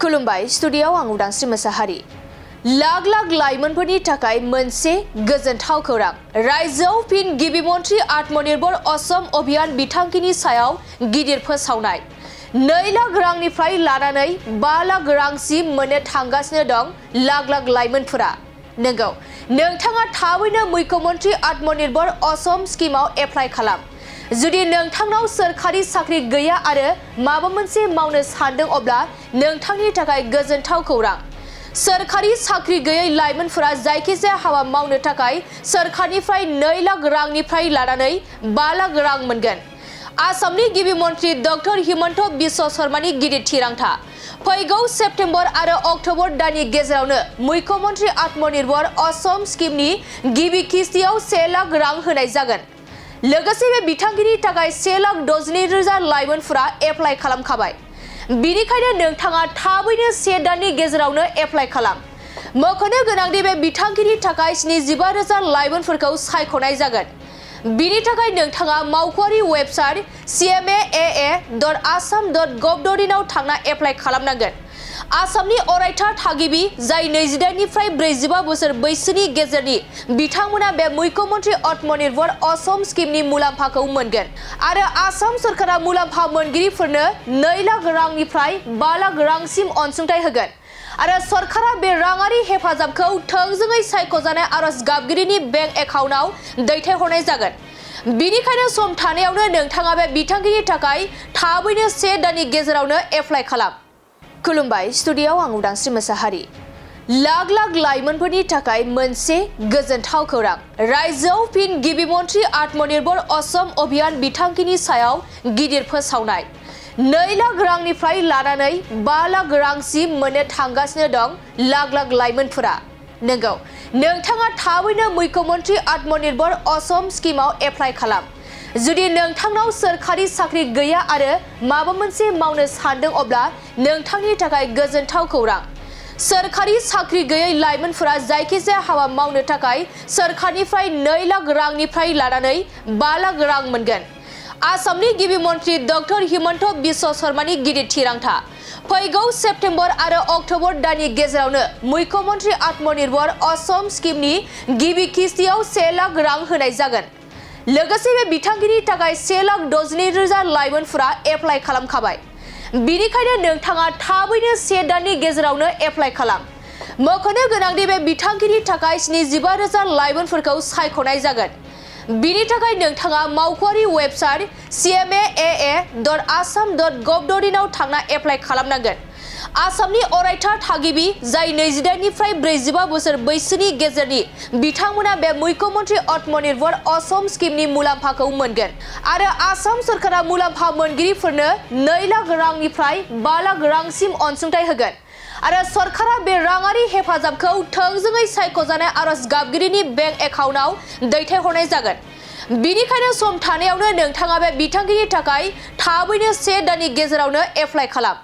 खुलुमबाय स्टुडिय'आव आं उदांस्रि मोसाहारि। लाख लाख लाइमोनफोरनि थाखाय मोनसे गोजोनथाव खौरां। रायजोआव फिन गिबि मन्थ्रि आत्मनिर्भर असम अभियान बिथांखिनि सायाव गिदिर फोसावनाय। 2 लाख रांनिफ्राय लानानै 5 लाख रांसिम मोननो थांगासिनो दं लाख लाख लाइमोनफोरा। नंगौ, नोंथाङा थाबैनो मुख्यमन्त्रि आत्मनिर्भर असम स्किमाव एप्लाइ खालाम। जुदि नोंथांनाव सोरखारि साख्रि गैया आरो माबा मोनसे मावनो सानदों अब्ला नोंथांनि थाखाय गोजोनथाव खौरां। सोरखारि साख्रि गैयै लाइमोनफोरा जायखिजाया हाबा मावनो थाखाय सोरखारनिफ्राय 2 लाख रांनिफ्राय लानानै 5 लाख रां मोनगोन। आसामनि गिबि मन्थ्रि डक्टर हिमन्त बिश्व शर्मानि गिदिर थिरांथा। फैगौ सेप्तेम्बर आरो अक्ट'बर दाननि गेजेरावनो मुख्यमन्त्रि आत्मनिर्भर असम स्किमनि गिबि किस्तियाव 1 लाख रां होनाय जागोन। लोगोसे बे बिथांखिनि थाखाय 1,62,000 लाइमोनफोरा एप्लाइ खालामखाबाय। बिनिखायनो नोंथाङा थाबैनो 1 दाननि गेजेरावनो एप्लाइ खालाम। मख'नो गोनांदि बे बिथांखिनि थाखाय 75,000 लाइमोनफोरखौ सायख'नाय जागोन। बिनि थाखाय नोंथाङा मावख'आरि वेबसाइट cmaa.assam.gov.in आव थांना एप्लाइ खालामनांगोन। आसामनि अरायथा थागिबि जाय 28 निफ्राय 45 बोसोर बैसोनि गेजेरनि बिथांमोना बे मुख्यमन्त्रि आत्मनिर्भर असम स्किमनि मुलाम्फाखौ मोनगोन आरो आसाम सरकारा मुलाम्फा मोनगिरिफोरनो 2 लाख रांनिफ्राय 5 लाख रांसिम अनसुंथाइ होगोन आरो सरकारा बे राङारि हेफाजाबखौ थोंजोङै सायख'जानाय आरज गाबगिरिनि बेंक एकाउन्टआव दैथायहरनाय जागोन। बिनिखायनो सम थानायावनो नोंथाङा बे बिथांखिनि थाखाय थाबैनो 1 दाननि गेजेरावनो एप्लाइ खालाम। खुलुमबाय स्टुडिय'आव आं उदांस्रि मोसाहारि। लाख लाख लाइमोनफोरनि थाखाय मोनसे गोजोनथाव खौरां। रायजोआव फिन गिबि मन्थ्रि आत्मनिर्भर असम अभियान बिथांखिनि सायाव गिदिर फोसावनाय। 2 लाख रांनिफ्राय लानानै 5 लाख रांसिम मोननो थांगासिनो दं लाख लाख लाइमोनफोरा। नंगौ, नोंथाङा थाबैनो मुख्यमन्त्रि आत्मनिर्भर असम स्किमाव एप्लाइ खालाम। जुदि नोंथांनाव सोरखारि साख्रि गैया आरो माबा मोनसे मावनो सानदों अब्ला नोंथांनि थाखाय गोजोनथाव खौरां। सोरखारि साख्रि गैयै लाइमोनफोरा जायखिजाया हाबा मावनो थाखाय सोरखारनिफ्राय 2 लाख रांनिफ्राय लानानै 5 लाख रां मोनगोन। आसामनि गिबि मन्थ्रि डक्टर हिमन्त बिश्व शर्मानि गिदिर थिरांथा। फैगौ सेप्तेम्बर आरो अक्ट'बर दाननि गेजेरावनो मुख्यमन्त्रि आत्मनिर्भर असम स्किमनि गिबि किस्तियाव 1 लाख रां होनाय जागोन। लोगोसे बे बिथांखिनि थाखाय 1,62,000 लाइमोनफोरा एप्लाइ खालामखाबाय। बिनिखायनो नोंथाङा थाबैनो 1 दाननि गेजेरावनो एप्लाइ खालाम। मख'नो गोनांदि बे बिथांखिनि थाखाय 75,000 लाइमोनफोरखौ सायख'नाय जागोन। बिनि थाखाय नोंथाङा मावख'आरि वेबसाइट cmaa.assam.gov.in आव थांना एप्लाइ खालामनांगोन। आसामनि अरायथा थागिबि जाय 28 निफ्राय 45 बोसोर बैसोनि गेजेरनि बिथांमोना बे मुख्यमन्त्रि आत्मनिर्भर असम स्किमनि मुलाम्फाखौ मोनगोन आरो आसाम सरकारा मुलाम्फा मोनगिरिफोरनो 2 लाख रांनिफ्राय 5 लाख रांसिम अनसुंथाइ होगोन आरो सरकारा बे राङारि हेफाजाबखौ थोंजोङै सायख'जानाय आरज गाबगिरिनि बेंक एकाउन्टआव दैथायहरनाय जागोन। बिनिखायनो सम थानायावनो नोंथाङा बे बिथांखिनि थाखाय थाबैनो 1 दाननि गेजेरावनो एप्लाइ खालाम।